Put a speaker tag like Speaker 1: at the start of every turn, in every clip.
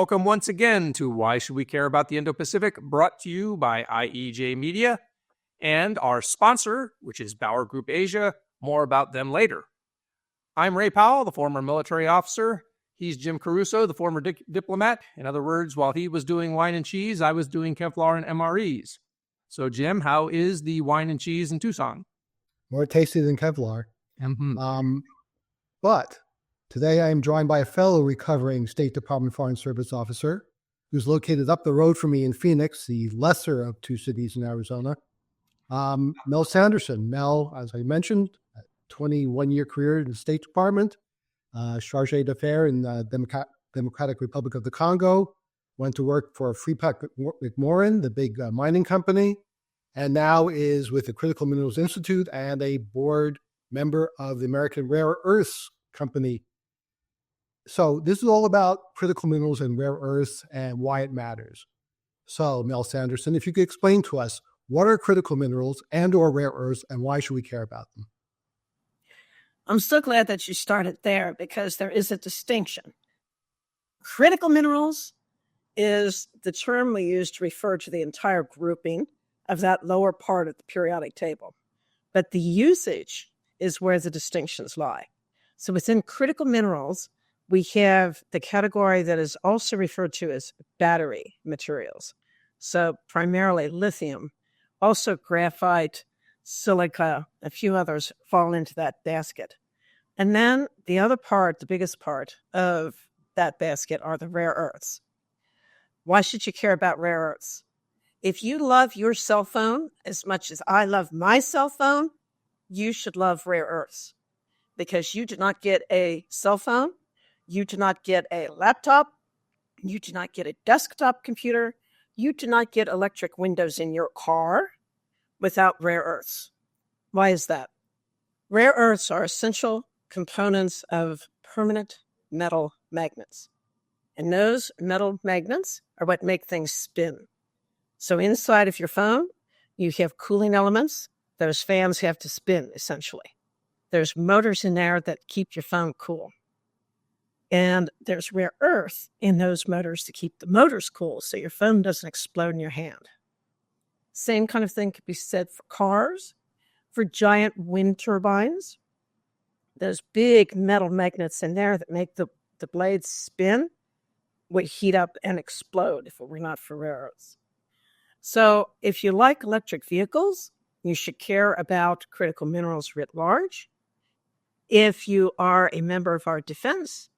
Speaker 1: welcome once again to Why Should We Care About the Indo-Pacific, brought to you by IEJ Media and our sponsor, which is Bauer Group Asia. More about them later. I'm Ray Powell, the former military officer. He's Jim Caruso, the former diplomat. In other words, while he was doing wine and cheese, I was doing Kevlar and MREs. So, Jim, how is the wine and cheese in Tucson?
Speaker 2: More tasty than Kevlar.
Speaker 1: Mm-hmm.
Speaker 2: But today I am joined by a fellow recovering State Department Foreign Service officer who's located up the road from me in Phoenix, the lesser of two cities in Arizona, Mel Sanderson. Mel, as I mentioned, a 21-year career in the State Department, charge d'affaires in the Democratic Republic of the Congo, went to work for Freeport McMoran, the big mining company, and now is with the Critical Minerals Institute and a board member of the American Rare Earths Company. So this is all about critical minerals and rare earths and why it matters. So, Mel Sanderson, if you could explain to us, what are critical minerals and or rare earths, and why should we care about them?
Speaker 3: I'm so glad that you started there, because there is a distinction. Critical minerals is the term we use to refer to the entire grouping of that lower part of the periodic table. But the usage is where the distinctions lie. So within critical minerals, we have the category that is also referred to as battery materials. So primarily lithium, also graphite, silica, a few others fall into that basket. And then the other part, the biggest part of that basket, are the rare earths. Why should you care about rare earths? If you love your cell phone as much as I love my cell phone, you should love rare earths, because you do not get a cell phone, you do not get a laptop, you do not get a desktop computer, you do not get electric windows in your car without rare earths. Why is that? Rare earths are essential components of permanent metal magnets. And those metal magnets are what make things spin. So inside of your phone, you have cooling elements. Those fans have to spin, essentially. There's motors in there that keep your phone cool. And there's rare earth in those motors to keep the motors cool so your phone doesn't explode in your hand. Same kind of thing could be said for cars, for giant wind turbines. Those big metal magnets in there that make the blades spin would heat up and explode if it were not for rare earths. So if you like electric vehicles, you should care about critical minerals writ large. If you are a member of our defense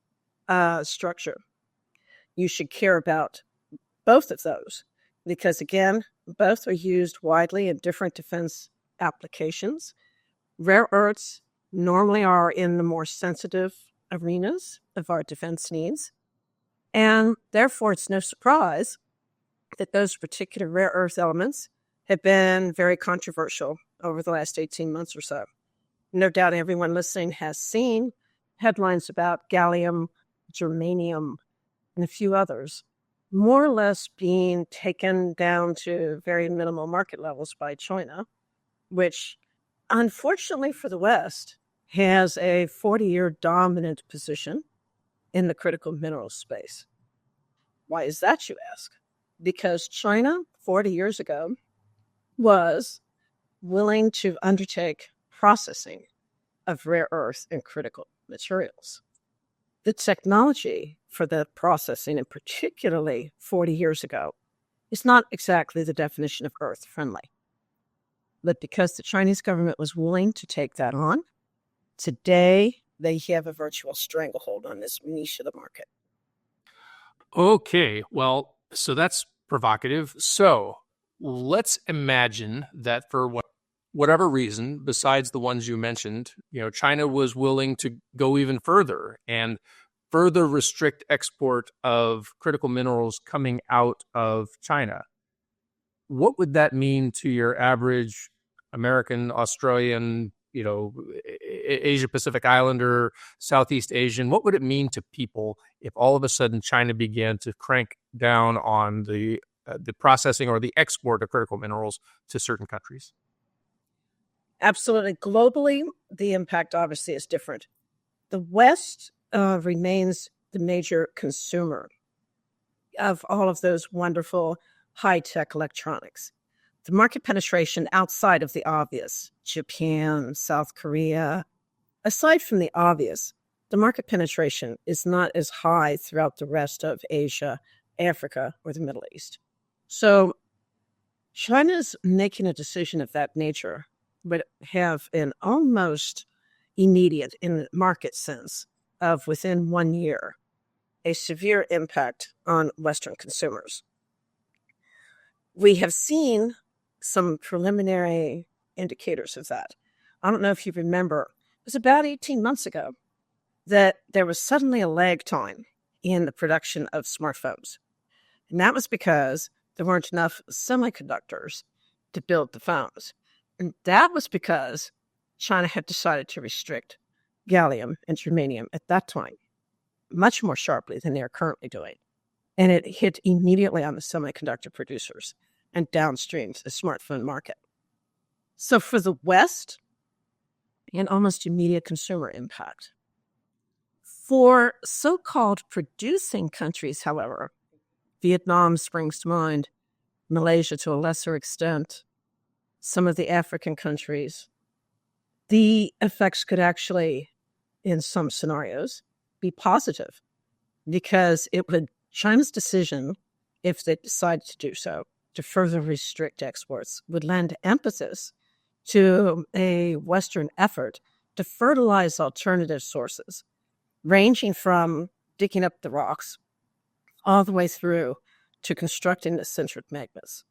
Speaker 3: structure, you should care about both of those, because again, both are used widely in different defense applications. Rare earths normally are in the more sensitive arenas of our defense needs, and therefore it's no surprise that those particular rare earth elements have been very controversial over the last 18 months or so. No doubt everyone listening has seen headlines about gallium, germanium, and a few others, more or less being taken down to very minimal market levels by China, which, unfortunately for the West, has a 40-year dominant position in the critical minerals space. Why is that, you ask? Because China, 40 years ago, was willing to undertake processing of rare earth and critical materials. The technology for the processing, and particularly 40 years ago, is not exactly the definition of earth friendly. But because the Chinese government was willing to take that on, today they have a virtual stranglehold on this niche of the market.
Speaker 1: Okay, well, so that's provocative. So let's imagine that for whatever reason, besides the ones you mentioned, China was willing to go even further and further restrict export of critical minerals coming out of China. What would that mean to your average American, Australian, Asia Pacific Islander, Southeast Asian? What would it mean to people if all of a sudden China began to crank down on the processing or the export of critical minerals to certain countries?
Speaker 3: Absolutely. Globally, the impact obviously is different. The West remains the major consumer of all of those wonderful high-tech electronics. The market penetration outside of the obvious, Japan, South Korea, aside from the obvious, the market penetration is not as high throughout the rest of Asia, Africa, or the Middle East. So China's making a decision of that nature would have an almost immediate, in the market sense, of within 1 year, a severe impact on Western consumers. We have seen some preliminary indicators of that. I don't know if you remember, it was about 18 months ago that there was suddenly a lag time in the production of smartphones. And that was because there weren't enough semiconductors to build the phones. And that was because China had decided to restrict gallium and germanium at that time, much more sharply than they are currently doing. And it hit immediately on the semiconductor producers and downstream to the smartphone market. So for the West, an almost immediate consumer impact. For so-called producing countries, however, Vietnam springs to mind, Malaysia to a lesser extent, some of the African countries, the effects could actually, in some scenarios, be positive because it would China's decision, if they decided to do so, to further restrict exports, would lend emphasis to a Western effort to fertilize alternative sources, ranging from digging up the rocks all the way through to constructing the centric magmas.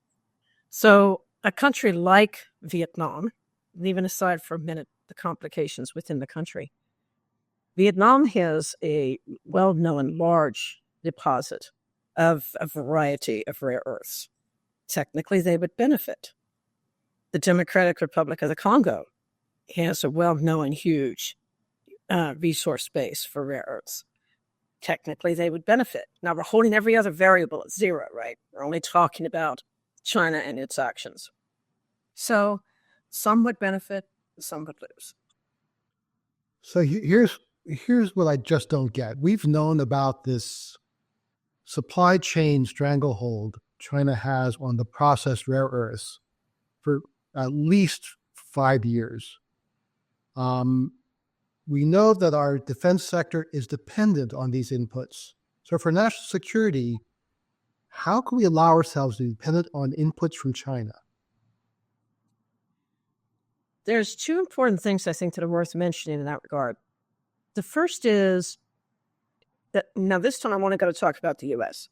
Speaker 3: So a country like Vietnam, leaving aside for a minute the complications within the country, Vietnam has a well-known large deposit of a variety of rare earths. Technically, they would benefit. The Democratic Republic of the Congo has a well-known huge resource base for rare earths. Technically, they would benefit. Now, we're holding every other variable at zero, right? We're only talking about China and its actions. So some would benefit, some would lose.
Speaker 2: So here's what I just don't get. We've known about this supply chain stranglehold China has on the processed rare earths for at least 5 years. We know that our defense sector is dependent on these inputs. So for national security, how can we allow ourselves to be dependent on inputs from China?
Speaker 3: There's two important things I think that are worth mentioning in that regard. The first is that, now this time I want to go to talk about the U.S.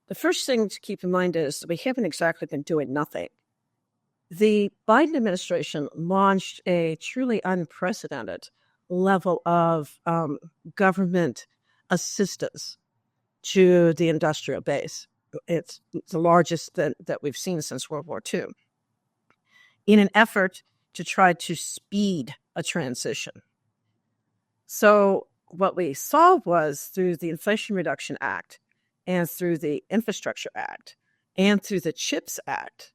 Speaker 3: The first thing to keep in mind is that we haven't exactly been doing nothing. The Biden administration launched a truly unprecedented level of government assistance to the industrial base. It's the largest that we've seen since World War II, in an effort to try to speed a transition. So what we saw was through the Inflation Reduction Act and through the Infrastructure Act and through the CHIPS Act,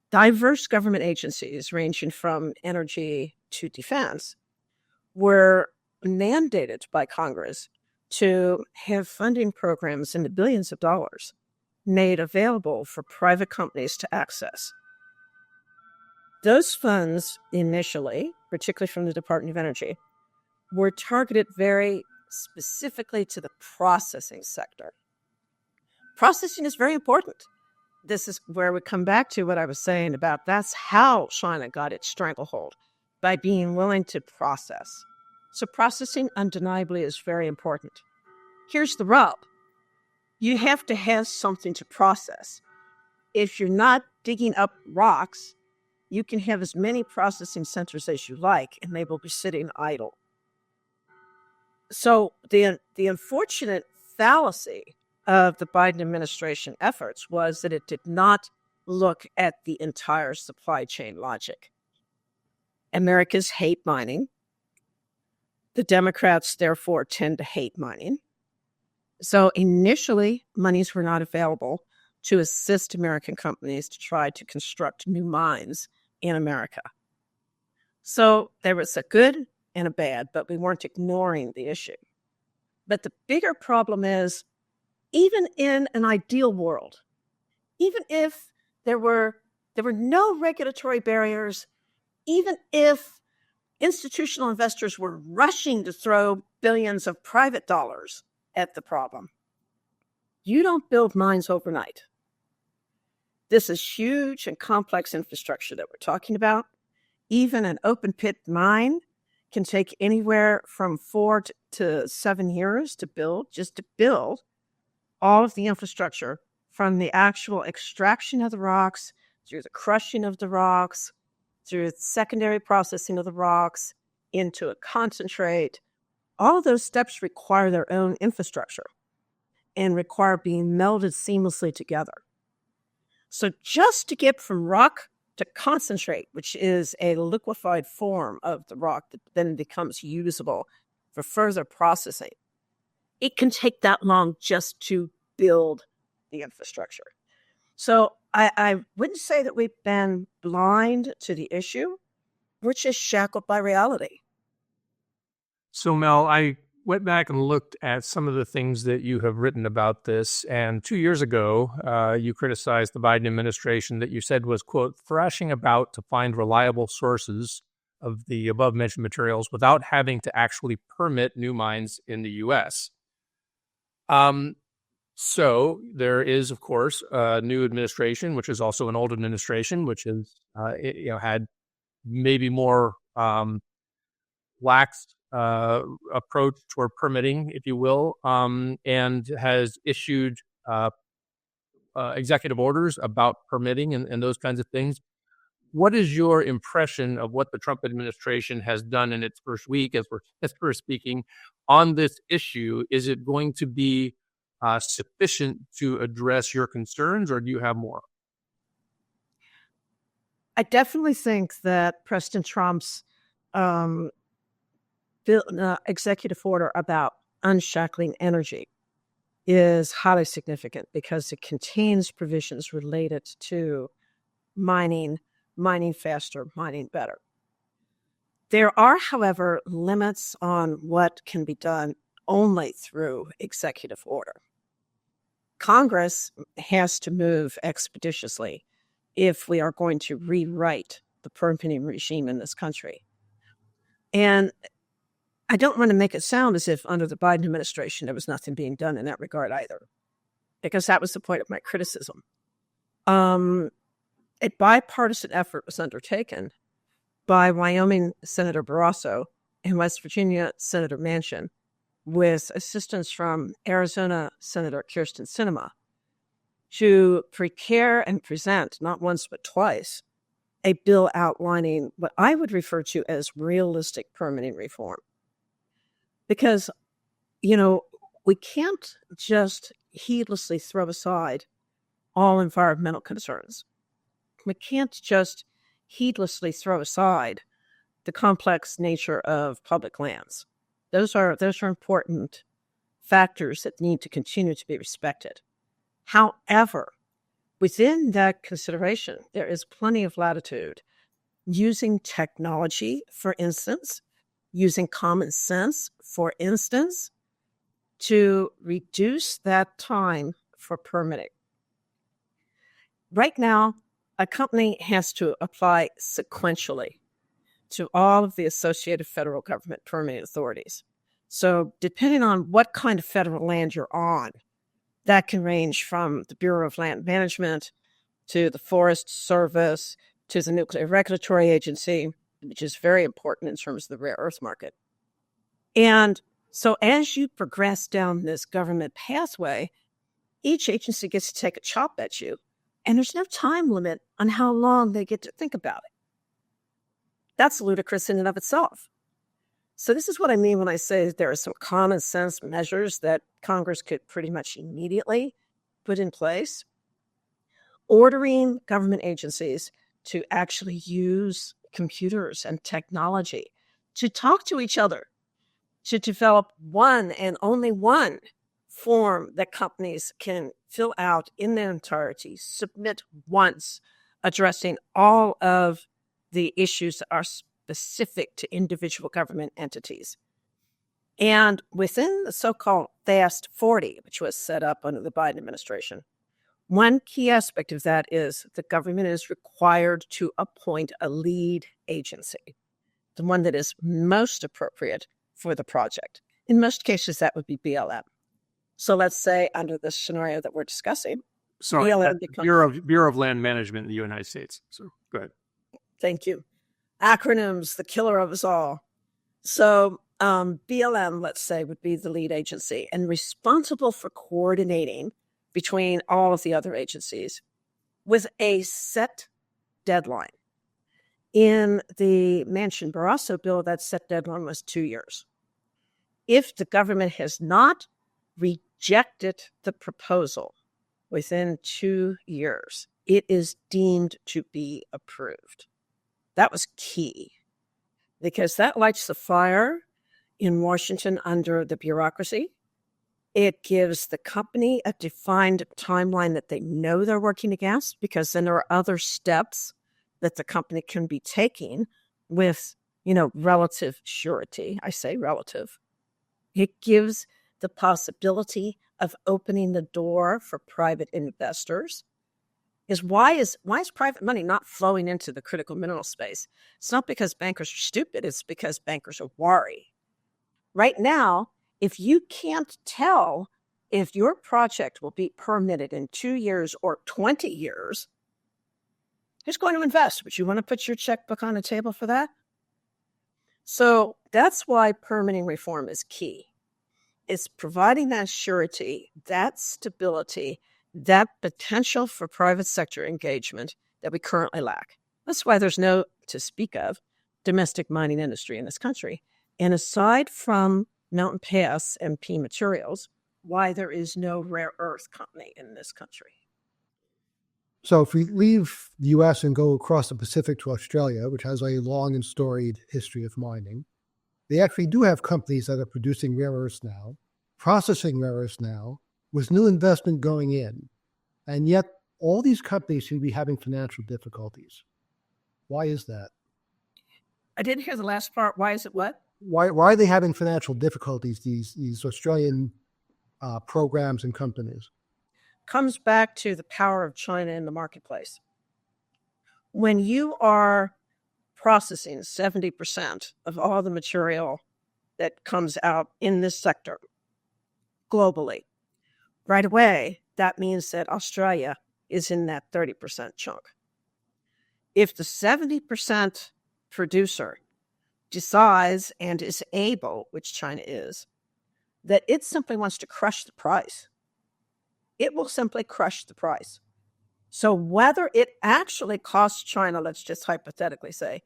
Speaker 3: diverse government agencies ranging from energy to defense were mandated by Congress to have funding programs in the billions of dollars made available for private companies to access. Those funds initially, particularly from the Department of Energy, were targeted very specifically to the processing sector. Processing is very important. This is where we come back to what I was saying about that's how China got its stranglehold, by being willing to process. So processing undeniably is very important. Here's the rub. You have to have something to process. If you're not digging up rocks, you can have as many processing centers as you like, and they will be sitting idle. So the unfortunate fallacy of the Biden administration efforts was that it did not look at the entire supply chain logic. Americans hate mining. The Democrats, therefore, tend to hate mining. So initially, monies were not available to assist American companies to try to construct new mines in America. So there was a good and a bad, but we weren't ignoring the issue. But the bigger problem is even in an ideal world, even if there were no regulatory barriers, even if institutional investors were rushing to throw billions of private dollars at the problem, you don't build mines overnight. This is huge and complex infrastructure that we're talking about. Even an open pit mine can take anywhere from 4 to 7 years to build, just to build all of the infrastructure, from the actual extraction of the rocks, through the crushing of the rocks, through secondary processing of the rocks, into a concentrate. All of those steps require their own infrastructure and require being melded seamlessly together. So just to get from rock to concentrate, which is a liquefied form of the rock that then becomes usable for further processing, it can take that long just to build the infrastructure. So I wouldn't say that we've been blind to the issue. We're just shackled by reality.
Speaker 1: So, Mel, I went back and looked at some of the things that you have written about this. And 2 years ago, you criticized the Biden administration that you said was, quote, thrashing about to find reliable sources of the above-mentioned materials without having to actually permit new mines in the U.S. So there is, of course, a new administration, which is also an old administration, which has had maybe more lax approach toward permitting, if you will, and has issued executive orders about permitting and those kinds of things. What is your impression of what the Trump administration has done in its first week, as we're speaking, on this issue? Is it going to be sufficient to address your concerns, or do you have more?
Speaker 3: I definitely think that President Trump's executive order about unshackling energy is highly significant because it contains provisions related to mining faster, mining better. There are, however, limits on what can be done only through executive order. Congress has to move expeditiously if we are going to rewrite the permitting regime in this country. And I don't want to make it sound as if under the Biden administration there was nothing being done in that regard either, because that was the point of my criticism. A bipartisan effort was undertaken by Wyoming Senator Barrasso and West Virginia Senator Manchin, with assistance from Arizona Senator Kyrsten Sinema, to prepare and present, not once but twice, a bill outlining what I would refer to as realistic permitting reform. Because, we can't just heedlessly throw aside all environmental concerns. We can't just heedlessly throw aside the complex nature of public lands. Those are important factors that need to continue to be respected. However, within that consideration, there is plenty of latitude using technology, for instance, using common sense, for instance, to reduce that time for permitting. Right now, a company has to apply sequentially to all of the associated federal government permitting authorities. So depending on what kind of federal land you're on, that can range from the Bureau of Land Management to the Forest Service to the Nuclear Regulatory Agency, which is very important in terms of the rare earth market. And so as you progress down this government pathway, each agency gets to take a chop at you, and there's no time limit on how long they get to think about it. That's ludicrous in and of itself. So this is what I mean when I say that there are some common sense measures that Congress could pretty much immediately put in place. Ordering government agencies to actually use computers and technology to talk to each other, to develop one and only one form that companies can fill out in their entirety, submit once, addressing all of the issues that are specific to individual government entities. And within the so-called Fast 40, which was set up under the Biden administration, one key aspect of that is the government is required to appoint a lead agency, the one that is most appropriate for the project. In most cases, that would be BLM. So let's say under this scenario that we're discussing,
Speaker 1: Sorry,
Speaker 3: BLM becomes
Speaker 1: Bureau of Land Management in the United States. So go ahead.
Speaker 3: Thank you. Acronyms, the killer of us all. So BLM, let's say, would be the lead agency and responsible for coordinating between all of the other agencies with a set deadline. In the Manchin-Barrasso bill, that set deadline was 2 years. If the government has not rejected the proposal within 2 years, it is deemed to be approved. That was key because that lights the fire in Washington under the bureaucracy. It gives the company a defined timeline that they know they're working against, because then there are other steps that the company can be taking with, relative surety. I say relative. It gives the possibility of opening the door for private investors. Why is private money not flowing into the critical mineral space? It's not because bankers are stupid. It's because bankers are wary. Right now, if you can't tell if your project will be permitted in 2 years or 20 years, who's going to invest? Would you want to put your checkbook on the table for that? So that's why permitting reform is key. It's providing that surety, that stability, that potential for private sector engagement that we currently lack. That's why there's no, to speak of, domestic mining industry in this country. And aside from Mountain Pass MP Materials, why there is no rare earth company in this country.
Speaker 2: So if we leave the U.S. and go across the Pacific to Australia, which has a long and storied history of mining, they actually do have companies that are producing rare earths now, processing rare earths now, with new investment going in. And yet all these companies seem to be having financial difficulties. Why is that?
Speaker 3: I didn't hear the last part. Why is it what?
Speaker 2: Why are they having financial difficulties, these Australian programs and companies?
Speaker 3: Comes back to the power of China in the marketplace. When you are processing 70% of all the material that comes out in this sector globally, right away, that means that Australia is in that 30% chunk. If the 70% producer decides and is able, which China is, that it simply wants to crush the price, it will simply crush the price. So whether it actually costs China, let's just hypothetically say,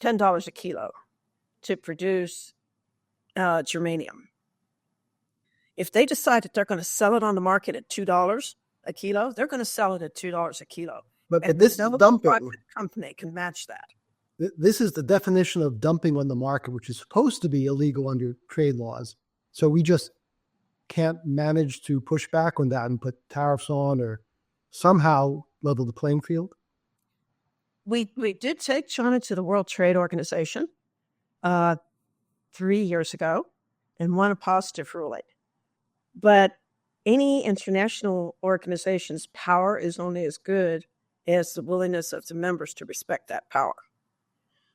Speaker 3: $10 a kilo to produce germanium, if they decide that they're going to sell it on the market at $2 a kilo, they're going to sell it at $2 a kilo.
Speaker 2: But this
Speaker 3: no
Speaker 2: dumping
Speaker 3: private company can match that.
Speaker 2: This is the definition of dumping on the market, which is supposed to be illegal under trade laws. So we just can't manage to push back on that and put tariffs on or somehow level the playing field?
Speaker 3: We did take China to the World Trade Organization 3 years ago and won a positive ruling. But any international organization's power is only as good as the willingness of the members to respect that power.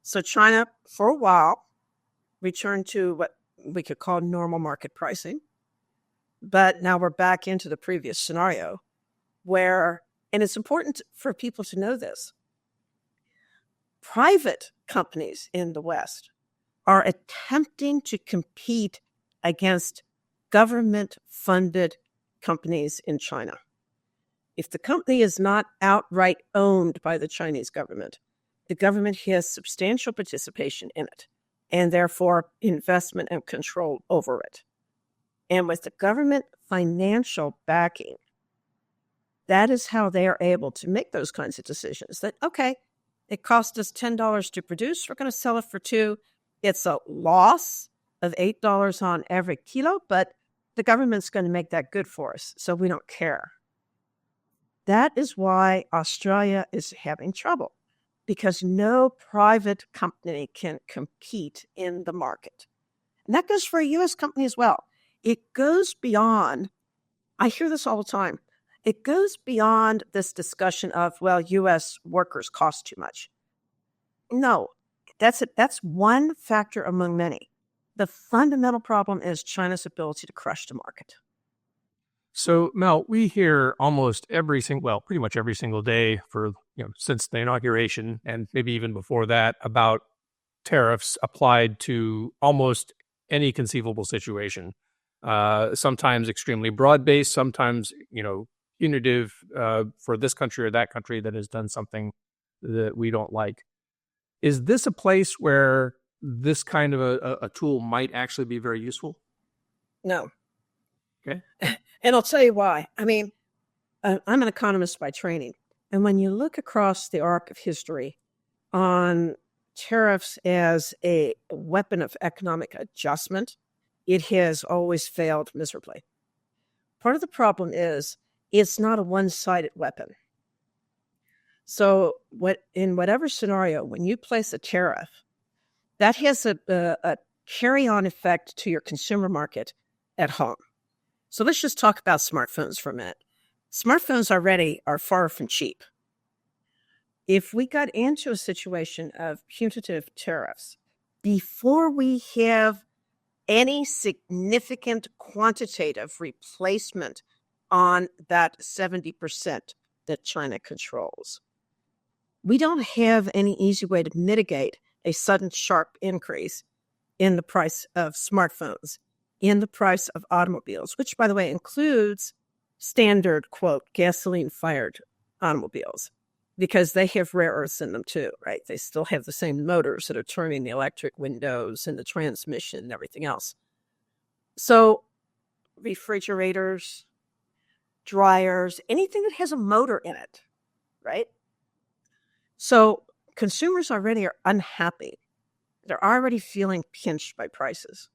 Speaker 3: So China, for a while, returned to what we could call normal market pricing. But now we're back into the previous scenario where, and it's important for people to know this, private companies in the West are attempting to compete against government-funded companies in China. If the company is not outright owned by the Chinese government, the government has substantial participation in it and therefore investment and control over it. And with the government financial backing, that is how they are able to make those kinds of decisions that, okay, it cost us $10 to produce, we're going to sell it for $2. It's a loss of $8 on every kilo, but the government's going to make that good for us, so we don't care. That is why Australia is having trouble, because no private company can compete in the market. And that goes for a U.S. company as well. It goes beyond, I hear this all the time, it goes beyond this discussion of, well, U.S. workers cost too much. No, that's one factor among many. The fundamental problem is China's ability to crush the market.
Speaker 1: So, Mel, we hear almost pretty much every single day since the inauguration and maybe even before that about tariffs applied to almost any conceivable situation. Sometimes extremely broad-based, sometimes, punitive for this country or that country that has done something that we don't like. Is this a place where this kind of a tool might actually be very useful?
Speaker 3: No.
Speaker 1: Okay.
Speaker 3: And I'll tell you why. I mean, I'm an economist by training. And when you look across the arc of history on tariffs as a weapon of economic adjustment, it has always failed miserably. Part of the problem is it's not a one-sided weapon. So in whatever scenario, when you place a tariff, that has a carry-on effect to your consumer market at home. So let's just talk about smartphones for a minute. Smartphones already are far from cheap. If we got into a situation of punitive tariffs, before we have any significant quantitative replacement on that 70% that China controls, we don't have any easy way to mitigate a sudden sharp increase in the price of smartphones, in the price of automobiles, which, by the way, includes standard, quote, gasoline-fired automobiles, because they have rare earths in them too, right? They still have the same motors that are turning the electric windows and the transmission and everything else. So refrigerators, dryers, anything that has a motor in it, right? So consumers already are unhappy. They're already feeling pinched by prices.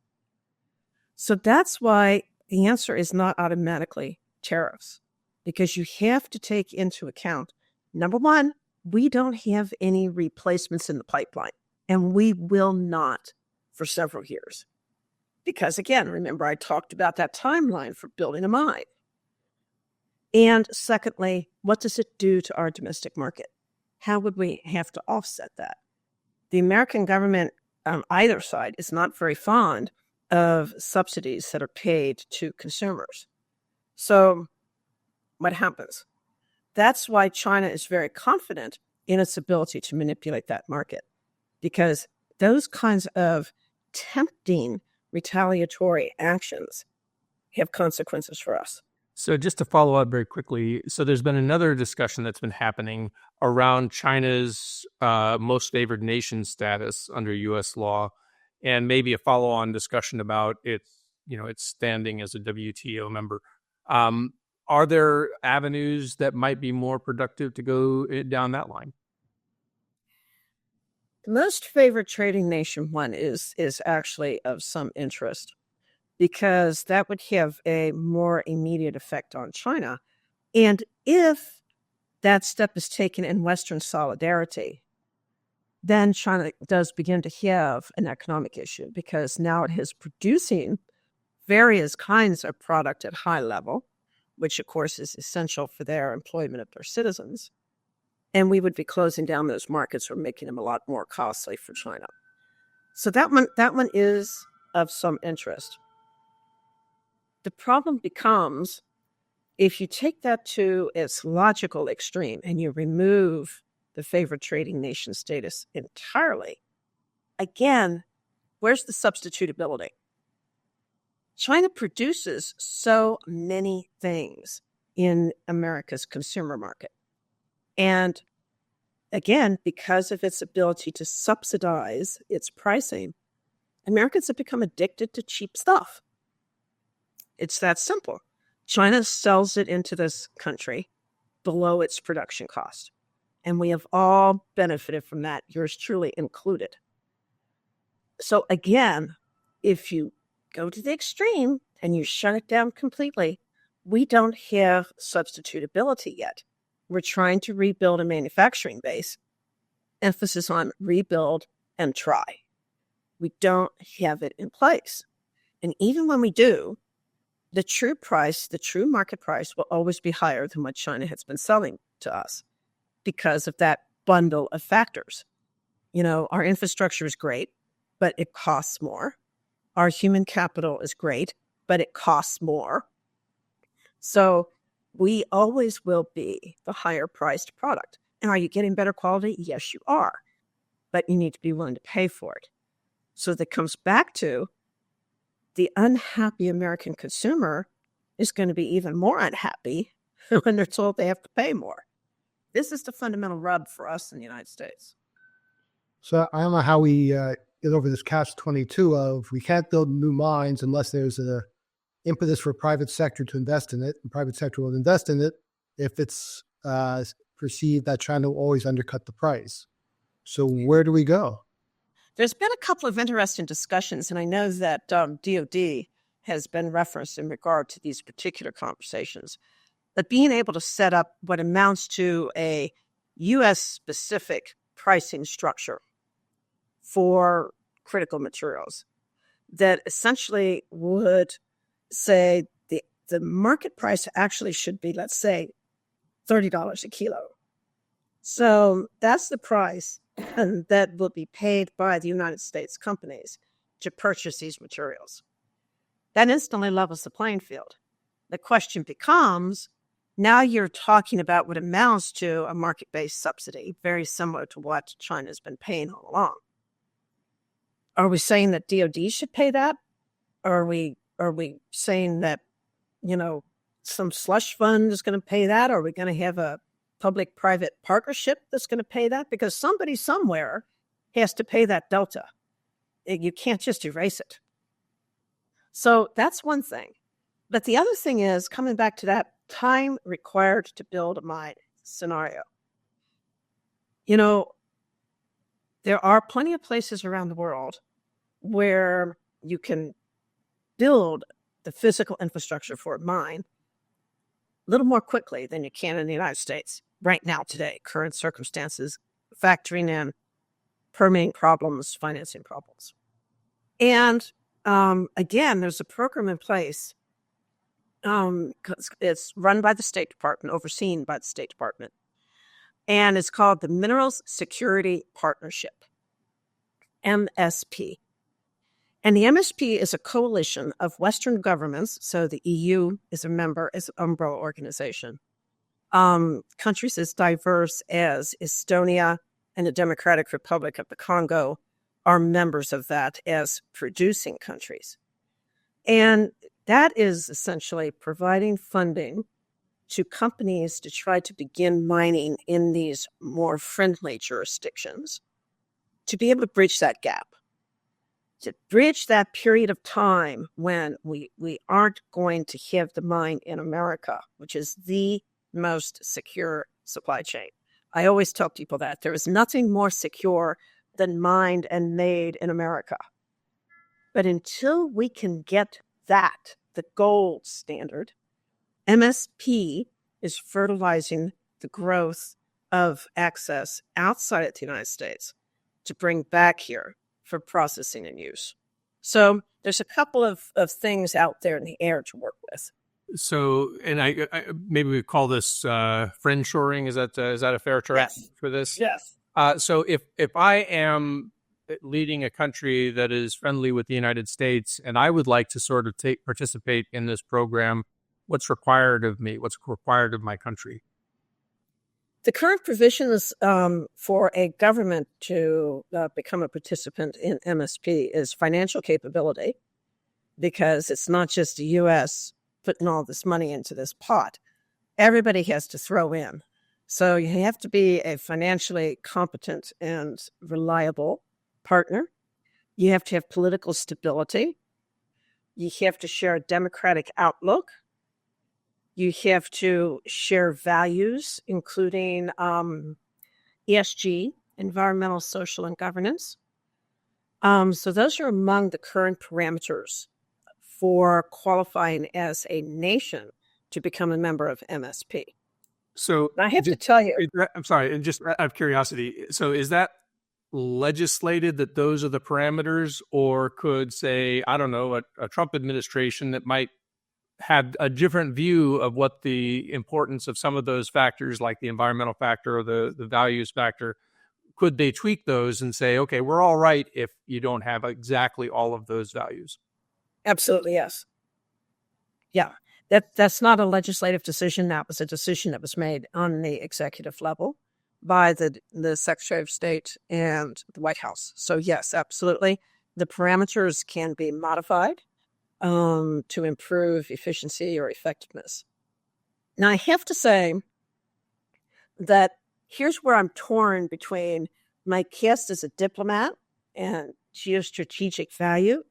Speaker 3: So that's why the answer is not automatically tariffs, because you have to take into account, number one, we don't have any replacements in the pipeline, and we will not for several years. Because again, remember I talked about that timeline for building a mine. And secondly, what does it do to our domestic market? How would we have to offset that? The American government on either side is not very fond of subsidies that are paid to consumers. So what happens? That's why China is very confident in its ability to manipulate that market, because those kinds of tempting retaliatory actions have consequences for us.
Speaker 1: So just to follow up very quickly, so there's been another discussion that's been happening around China's most favored nation status under U.S. law, and maybe a follow-on discussion about its standing as a WTO member. Are there avenues that might be more productive to go down that line?
Speaker 3: The most favored trading nation one is actually of some interest, because that would have a more immediate effect on China. And if that step is taken in Western solidarity, then China does begin to have an economic issue, because now it is producing various kinds of product at high level, which of course is essential for their employment of their citizens. And we would be closing down those markets or making them a lot more costly for China. So that one is of some interest. The problem becomes, if you take that to its logical extreme and you remove the favored trading nation status entirely, again, where's the substitutability? China produces so many things in America's consumer market. And again, because of its ability to subsidize its pricing, Americans have become addicted to cheap stuff. It's that simple. China sells it into this country below its production cost. And we have all benefited from that, yours truly included. So again, if you go to the extreme and you shut it down completely, we don't have substitutability yet. We're trying to rebuild a manufacturing base, emphasis on rebuild and try. We don't have it in place. And even when we do, the true price, the true market price will always be higher than what China has been selling to us because of that bundle of factors. Our infrastructure is great, but it costs more. Our human capital is great, but it costs more. So we always will be the higher priced product. And are you getting better quality? Yes, you are. But you need to be willing to pay for it. So that comes back to the unhappy American consumer is going to be even more unhappy when they're told they have to pay more. This is the fundamental rub for us in the United States.
Speaker 2: So I don't know how we get over this catch-22 of we can't build new mines unless there's an impetus for private sector to invest in it. And private sector will invest in it if it's perceived that China will always undercut the price. So where do we go?
Speaker 3: There's been a couple of interesting discussions, and I know that DOD has been referenced in regard to these particular conversations, that being able to set up what amounts to a U.S.-specific pricing structure for critical materials that essentially would say the market price actually should be, let's say, $30 a kilo. So that's the price that will be paid by the United States companies to purchase these materials. That instantly levels the playing field. The question becomes, now you're talking about what amounts to a market-based subsidy, very similar to what China's been paying all along. Are we saying that DOD should pay that? Or are we saying that, some slush fund is going to pay that? Or are we going to have a public-private partnership that's going to pay that? Because somebody somewhere has to pay that delta. You can't just erase it. So that's one thing. But the other thing is, coming back to that time required to build a mine scenario. There are plenty of places around the world where you can build the physical infrastructure for a mine a little more quickly than you can in the United States right now today, current circumstances, factoring in permitting problems, financing problems. And again, there's a program in place. It's run by the State Department, overseen by the State Department. And it's called the Minerals Security Partnership, MSP. And the MSP is a coalition of Western governments. So the EU is a member, is an umbrella organization. Countries as diverse as Estonia and the Democratic Republic of the Congo are members of that as producing countries. And that is essentially providing funding to companies to try to begin mining in these more friendly jurisdictions to be able to bridge that gap, to bridge that period of time when we aren't going to have the mine in America, which is the most secure supply chain. I always tell people that there is nothing more secure than mined and made in America. But until we can get that, the gold standard, MSP is fertilizing the growth of access outside of the United States to bring back here for processing and use. So there's a couple of things out there in the air to work with.
Speaker 1: So, and I maybe we call this friendshoring. Is that a fair term for this?
Speaker 3: Yes.
Speaker 1: So if I am leading a country that is friendly with the United States, and I would like to sort of participate in this program, what's required of me? What's required of my country?
Speaker 3: The current provisions for a government to become a participant in MSP is financial capability, because it's not just the U.S. putting all this money into this pot. Everybody has to throw in. So you have to be a financially competent and reliable partner. You have to have political stability. You have to share a democratic outlook. You have to share values, including ESG, environmental, social, and governance. So those are among the current parameters for qualifying as a nation to become a member of MSP.
Speaker 1: So
Speaker 3: I have to tell you,
Speaker 1: I'm sorry, and just out of curiosity, so is that legislated that those are the parameters, or could, say, I don't know, a Trump administration that might have a different view of what the importance of some of those factors, like the environmental factor or the values factor, could they tweak those and say, okay, we're all right if you don't have exactly all of those values?
Speaker 3: Absolutely, yes. Yeah, that's not a legislative decision. That was a decision that was made on the executive level by the Secretary of State and the White House. So yes, absolutely. The parameters can be modified to improve efficiency or effectiveness. Now, I have to say that here's where I'm torn between my cast as a diplomat and geostrategic value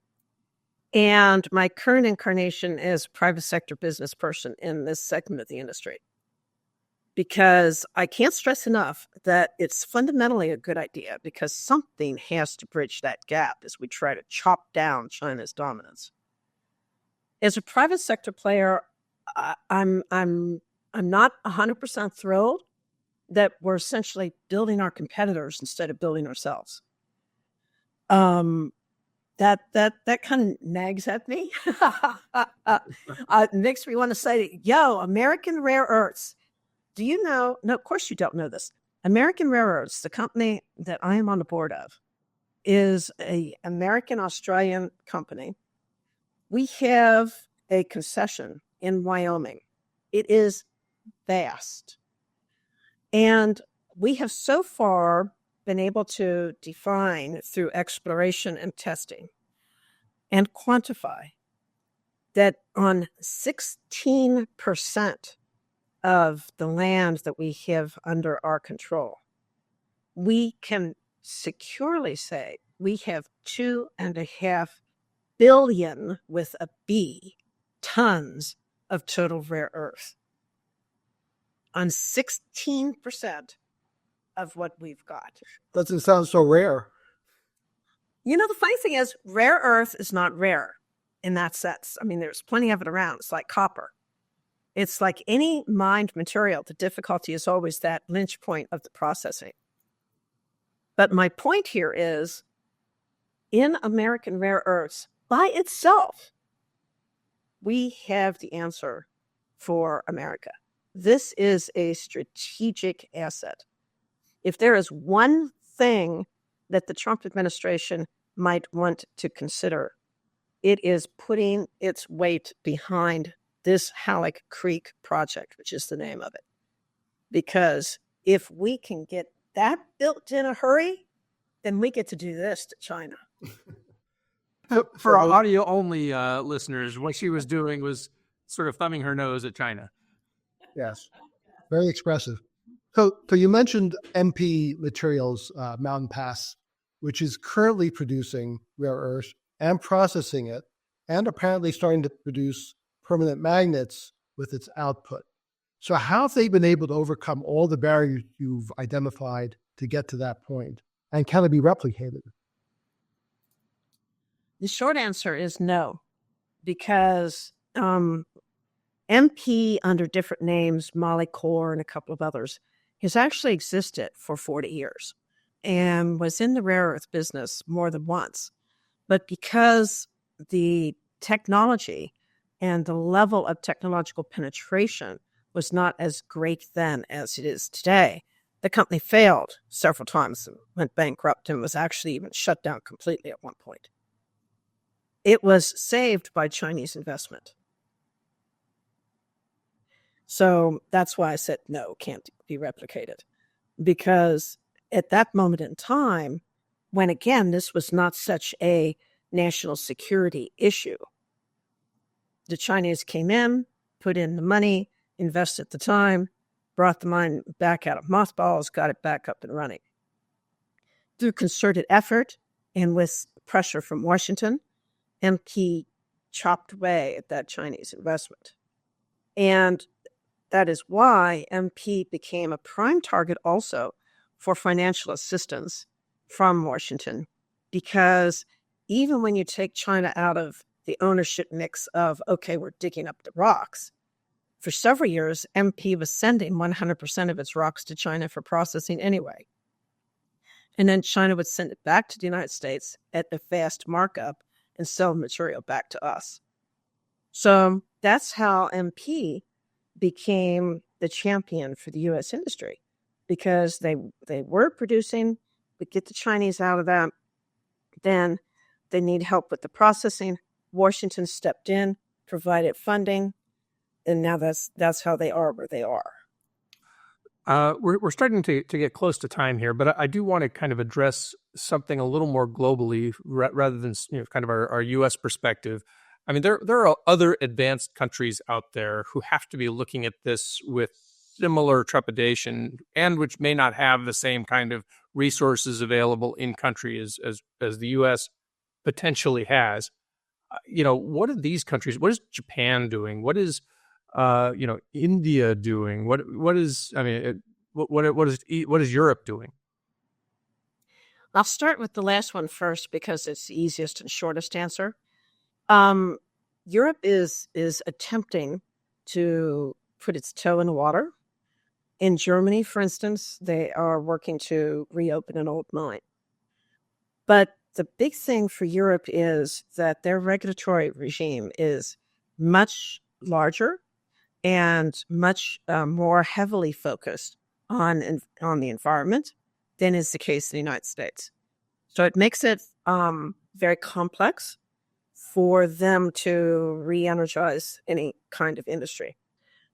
Speaker 3: and my current incarnation as a private sector business person in this segment of the industry. Because I can't stress enough that it's fundamentally a good idea, because something has to bridge that gap as we try to chop down China's dominance. As a private sector player, I'm not 100% thrilled that we're essentially building our competitors instead of building ourselves. That kind of nags at me. Makes me want to say, yo, American Rare Earths. Do you know? No, of course you don't know this. American Rare Earths, the company that I am on the board of, is an American-Australian company. We have a concession in Wyoming. It is vast. And we have so far been able to define through exploration and testing and quantify that on 16% of the land that we have under our control, we can securely say we have 2.5 billion with a B tons of total rare earth on 16% of what we've got.
Speaker 2: Doesn't sound so rare.
Speaker 3: You know, the funny thing is, rare earth is not rare in that sense. I mean, there's plenty of it around. It's like copper. It's like any mined material. The difficulty is always that lynch point of the processing. But my point here is, in American rare earths by itself, we have the answer for America. This is a strategic asset. If there is one thing that the Trump administration might want to consider, it is putting its weight behind this Halleck Creek project, which is the name of it. Because if we can get that built in a hurry, then we get to do this to China.
Speaker 1: For our audio-only listeners, what she was doing was sort of thumbing her nose at China.
Speaker 2: Yes, very expressive. So you mentioned MP Materials Mountain Pass, which is currently producing rare earths and processing it, and apparently starting to produce permanent magnets with its output. So how have they been able to overcome all the barriers you've identified to get to that point? And can it be replicated?
Speaker 3: The short answer is no, because MP, under different names, Molycorp and a couple of others, has actually existed for 40 years and was in the rare earth business more than once. But because the technology and the level of technological penetration was not as great then as it is today, the company failed several times and went bankrupt and was actually even shut down completely at one point. It was saved by Chinese investment. So that's why I said no, can't be replicated. Because at that moment in time, when again, this was not such a national security issue, the Chinese came in, put in the money, invested the time, brought the mine back out of mothballs, got it back up and running. Through concerted effort and with pressure from Washington, MP chopped away at that Chinese investment. And that is why MP became a prime target also for financial assistance from Washington, because even when you take China out of the ownership mix of, okay, we're digging up the rocks, for several years, MP was sending 100% of its rocks to China for processing anyway. And then China would send it back to the United States at a fast markup and sell the material back to us. So that's how MP became the champion for the U.S. industry, because they were producing, but get the Chinese out of that. Then they need help with the processing. Washington stepped in, provided funding, and now that's how they are where they are.
Speaker 1: We're starting to get close to time here, but I do want to kind of address something a little more globally rather than kind of our U.S. perspective. I mean, there are other advanced countries out there who have to be looking at this with similar trepidation, and which may not have the same kind of resources available in country as the U.S. potentially has. What are these countries? What is Japan doing? What is India doing? What is Europe doing?
Speaker 3: I'll start with the last one first because it's the easiest and shortest answer. Europe is attempting to put its toe in the water. In Germany, for instance, they are working to reopen an old mine. But the big thing for Europe is that their regulatory regime is much larger and much more heavily focused on the environment than is the case in the United States. So it makes it very complex for them to re-energize any kind of industry,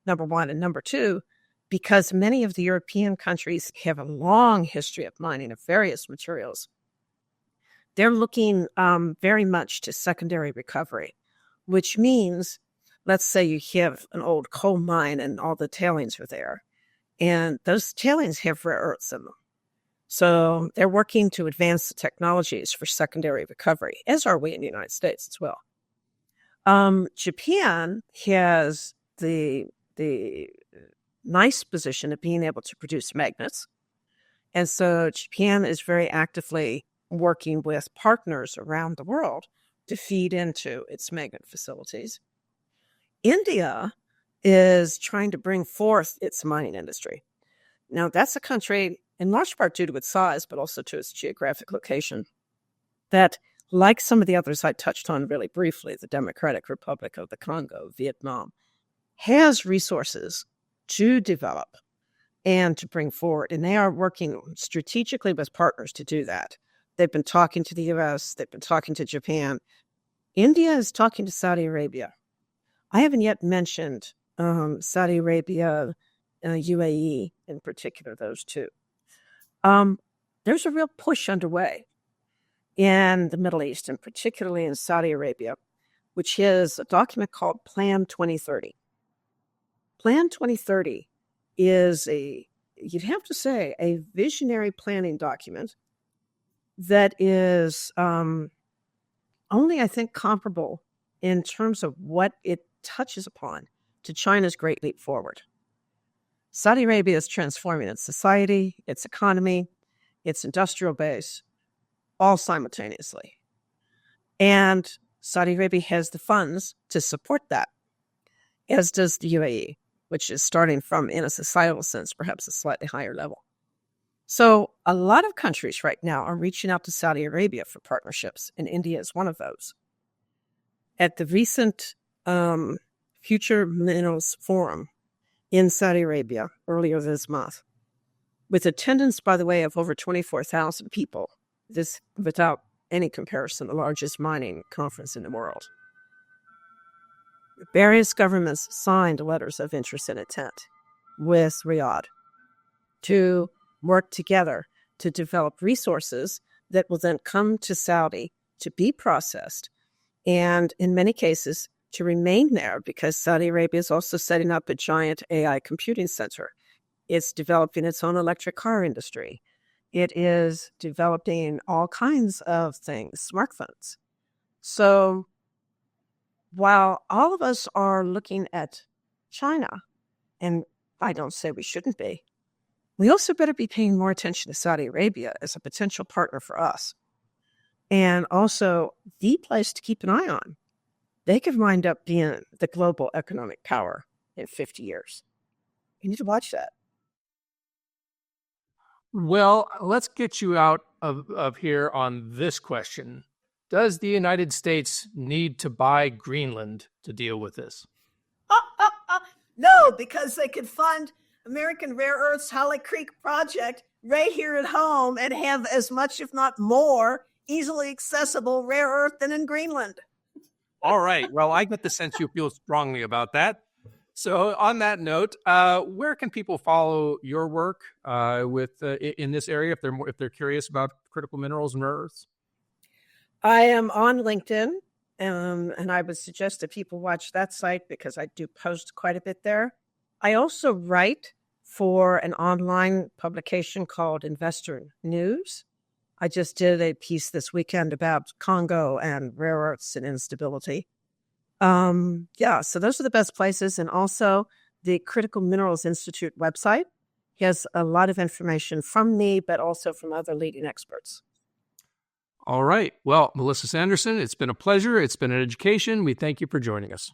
Speaker 3: number one. And number two, because many of the European countries have a long history of mining of various materials, they're looking very much to secondary recovery, which means, let's say you have an old coal mine and all the tailings are there, and those tailings have rare earths in them. So they're working to advance the technologies for secondary recovery, as are we in the United States as well. Japan has the nice position of being able to produce magnets. And so Japan is very actively working with partners around the world to feed into its magnet facilities. India is trying to bring forth its mining industry. Now, that's a country, in large part due to its size, but also to its geographic location, that, like some of the others I touched on really briefly, the Democratic Republic of the Congo, Vietnam, has resources to develop and to bring forward. And they are working strategically with partners to do that. They've been talking to the U.S., they've been talking to Japan. India is talking to Saudi Arabia. I haven't yet mentioned Saudi Arabia, UAE in particular, those two. There's a real push underway in the Middle East, and particularly in Saudi Arabia, which is a document called Plan 2030. Plan 2030 is you'd have to say, a visionary planning document that is only, I think, comparable in terms of what it touches upon to China's Great Leap Forward. Saudi Arabia is transforming its society, its economy, its industrial base, all simultaneously. And Saudi Arabia has the funds to support that, as does the UAE, which is starting from, in a societal sense, perhaps a slightly higher level. So a lot of countries right now are reaching out to Saudi Arabia for partnerships, and India is one of those. At the recent Future Minerals Forum in Saudi Arabia earlier this month, with attendance, by the way, of over 24,000 people, this without any comparison, the largest mining conference in the world, various governments signed letters of interest and intent with Riyadh to work together to develop resources that will then come to Saudi to be processed, and in many cases to remain there, because Saudi Arabia is also setting up a giant AI computing center. It's developing its own electric car industry. It is developing all kinds of things, smartphones. So while all of us are looking at China, and I don't say we shouldn't be, we also better be paying more attention to Saudi Arabia as a potential partner for us, and also the place to keep an eye on. They could wind up being the global economic power in 50 years. You need to watch that.
Speaker 1: Well, let's get you out of here on this question. Does the United States need to buy Greenland to deal with this?
Speaker 3: No, because they could fund American Rare Earths Holly Creek project right here at home and have as much, if not more, easily accessible rare earth than in Greenland.
Speaker 1: All right. Well, I get the sense you feel strongly about that. So, on that note, where can people follow your work in this area if they're curious about critical minerals and rare earths?
Speaker 3: I am on LinkedIn, and I would suggest that people watch that site because I do post quite a bit there. I also write for an online publication called Investor News. I just did a piece this weekend about Congo and rare earths and instability. So those are the best places. And also the Critical Minerals Institute website has a lot of information from me, but also from other leading experts.
Speaker 1: All right. Well, Melissa Sanderson, it's been a pleasure. It's been an education. We thank you for joining us.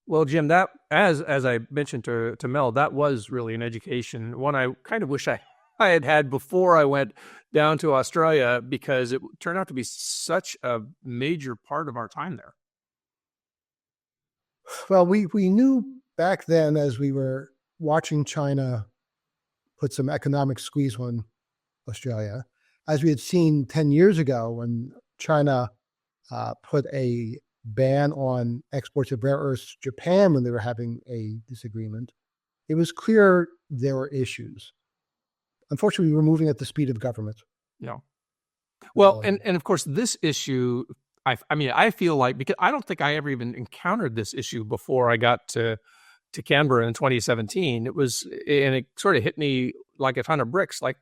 Speaker 1: Well, Jim, that as I mentioned to Mel, that was really an education. One I kind of wish I had before I went down to Australia, because it turned out to be such a major part of our time there.
Speaker 2: Well, we knew back then, as we were watching China put some economic squeeze on Australia, as we had seen 10 years ago when China put a ban on exports of rare earths to Japan when they were having a disagreement, it was clear there were issues. Unfortunately, we were moving at the speed of government.
Speaker 1: Yeah. Well, and of course, this issue, I feel like, because I don't think I ever even encountered this issue before I got to Canberra in 2017. It sort of hit me like a ton of bricks. Like,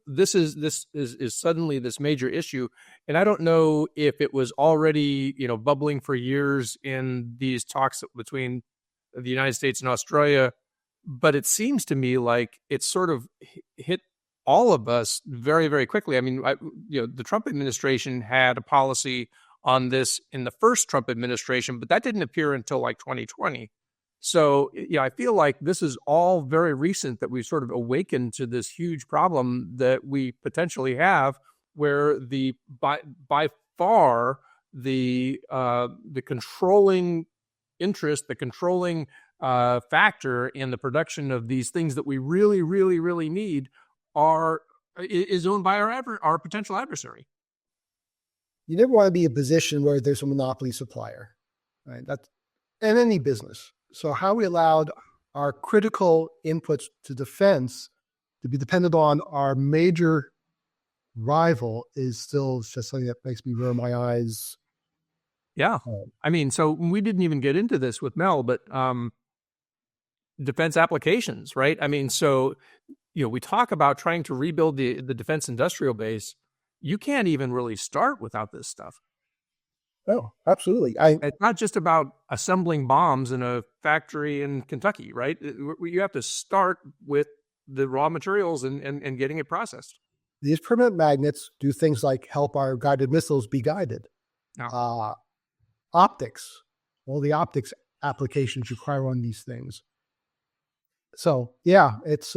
Speaker 1: this is suddenly this major issue. And I don't know if it was already, bubbling for years in these talks between the United States and Australia, but it seems to me like it sort of hit all of us very, very quickly. I mean, the Trump administration had a policy on this in the first Trump administration, but that didn't appear until like 2020. So, I feel like this is all very recent that we've sort of awakened to this huge problem that we potentially have, where by far the controlling interest, the controlling factor in the production of these things that we really, really, really need is owned by our potential adversary.
Speaker 2: You never want to be in a position where there's a monopoly supplier, right? That's in any business. So how we allowed our critical inputs to defense to be dependent on our major rival is still just something that makes me roll my eyes.
Speaker 1: Yeah. I mean, so we didn't even get into this with Mel, but defense applications, right? I mean, so, we talk about trying to rebuild the defense industrial base. You can't even really start without this stuff.
Speaker 2: Oh, absolutely.
Speaker 1: It's not just about assembling bombs in a factory in Kentucky, right? You have to start with the raw materials and getting it processed.
Speaker 2: These permanent magnets do things like help our guided missiles be guided.
Speaker 1: No.
Speaker 2: Optics, all the optics applications require on these things. So, yeah, it's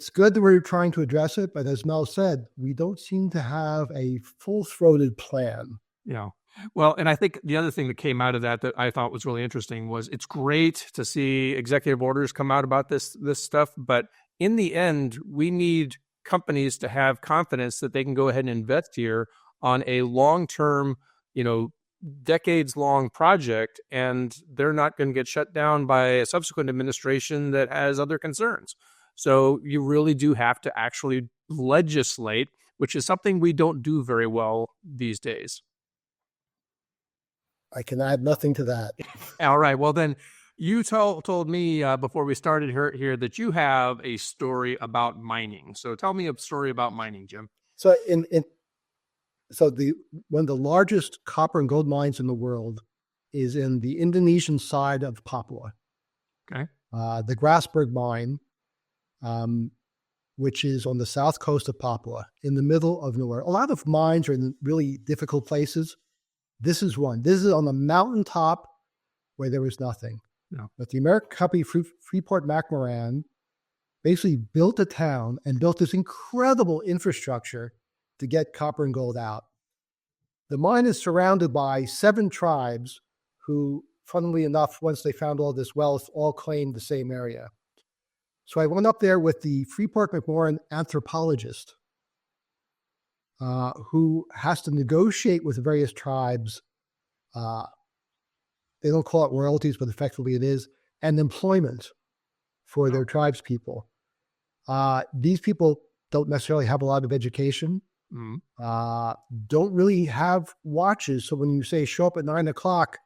Speaker 2: good that we're trying to address it, but as Mel said, we don't seem to have a full-throated plan.
Speaker 1: Yeah. Well, and I think the other thing that came out of that I thought was really interesting was it's great to see executive orders come out about this stuff, but in the end, we need companies to have confidence that they can go ahead and invest here on a long-term, decades-long project, and they're not going to get shut down by a subsequent administration that has other concerns. So you really do have to actually legislate, which is something we don't do very well these days.
Speaker 2: I can add nothing to that.
Speaker 1: All right. Well, then you told me before we started here that you have a story about mining. So tell me a story about mining, Jim.
Speaker 2: So one of the largest copper and gold mines in the world is in the Indonesian side of Papua.
Speaker 1: Okay.
Speaker 2: The Grasberg mine, which is on the south coast of Papua, in the middle of nowhere. A lot of mines are in really difficult places. This is one. This is on the mountaintop where there was nothing.
Speaker 1: No.
Speaker 2: But the American company Freeport-McMoRan basically built a town and built this incredible infrastructure to get copper and gold out. The mine is surrounded by 7 tribes who, funnily enough, once they found all this wealth, all claimed the same area. So I went up there with the Freeport-McMoRan anthropologist, who has to negotiate with the various tribes. They don't call it royalties, but effectively it is, and employment for their tribes people. These people don't necessarily have a lot of education, don't really have watches. So when you say show up at 9 o'clock,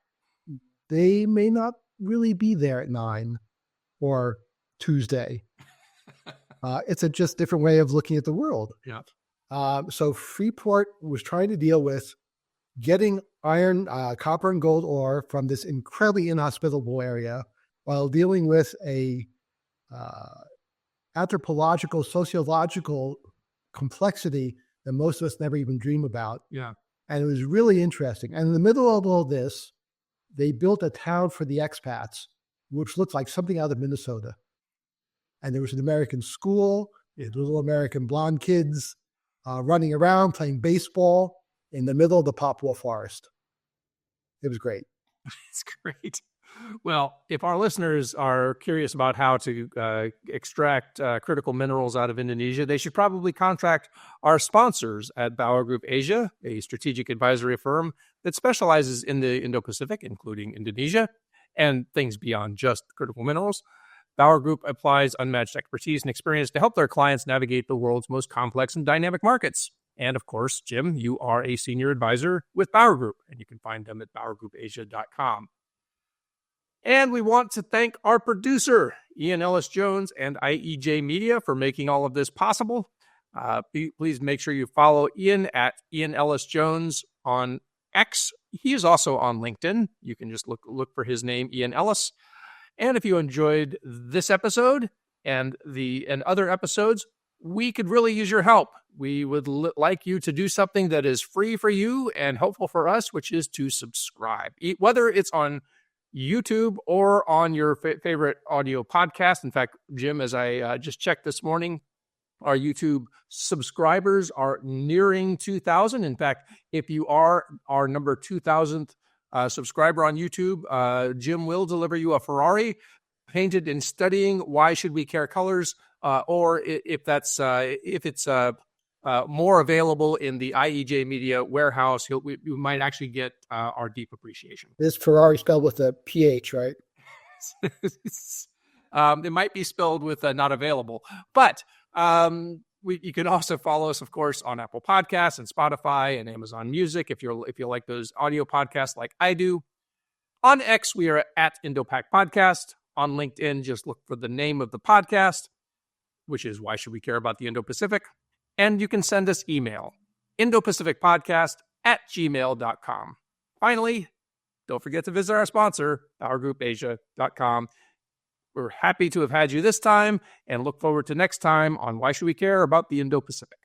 Speaker 2: they may not really be there at 9 or Tuesday. It's a just different way of looking at the world.
Speaker 1: Yeah.
Speaker 2: So Freeport was trying to deal with getting iron, copper and gold ore from this incredibly inhospitable area while dealing with a anthropological, sociological complexity that most of us never even dream about.
Speaker 1: Yeah.
Speaker 2: And it was really interesting. And in the middle of all this, they built a town for the expats, which looked like something out of Minnesota. And there was an American school, little American blonde kids running around playing baseball in the middle of the Papua forest. It was great.
Speaker 1: It's great. Well, if our listeners are curious about how to extract critical minerals out of Indonesia, they should probably contact our sponsors at Bauer Group Asia, a strategic advisory firm that specializes in the Indo-Pacific, including Indonesia, and things beyond just critical minerals. Bauer Group applies unmatched expertise and experience to help their clients navigate the world's most complex and dynamic markets. And of course, Jim, you are a senior advisor with Bauer Group, and you can find them at BauerGroupAsia.com. And we want to thank our producer, Ian Ellis Jones and IEJ Media, for making all of this possible. Please make sure you follow Ian at Ian Ellis Jones on X. He is also on LinkedIn. You can just look for his name, Ian Ellis. And if you enjoyed this episode and other episodes, we could really use your help. We would like you to do something that is free for you and helpful for us, which is to subscribe. Whether it's on YouTube or on your favorite audio podcast. In fact, Jim, as I just checked this morning, our YouTube subscribers are nearing 2,000. In fact, if you are our number 2,000th subscriber on YouTube, Jim will deliver you a Ferrari painted in studying Why Should We Care colors, or if it's more available in the IEJ Media warehouse, you might actually get our deep appreciation.
Speaker 2: This Ferrari spelled with a PH, right?
Speaker 1: It might be spelled with not available, but you can also follow us, of course, on Apple Podcasts and Spotify and Amazon Music if you like those audio podcasts like I do. On X, we are at Indo-Pac Podcast. On LinkedIn, just look for the name of the podcast, which is Why Should We Care About the Indo-Pacific? And you can send us email, indopacificpodcast@gmail.com. Finally, don't forget to visit our sponsor, BauerGroupAsia.com. We're happy to have had you this time and look forward to next time on Why Should We Care About the Indo-Pacific?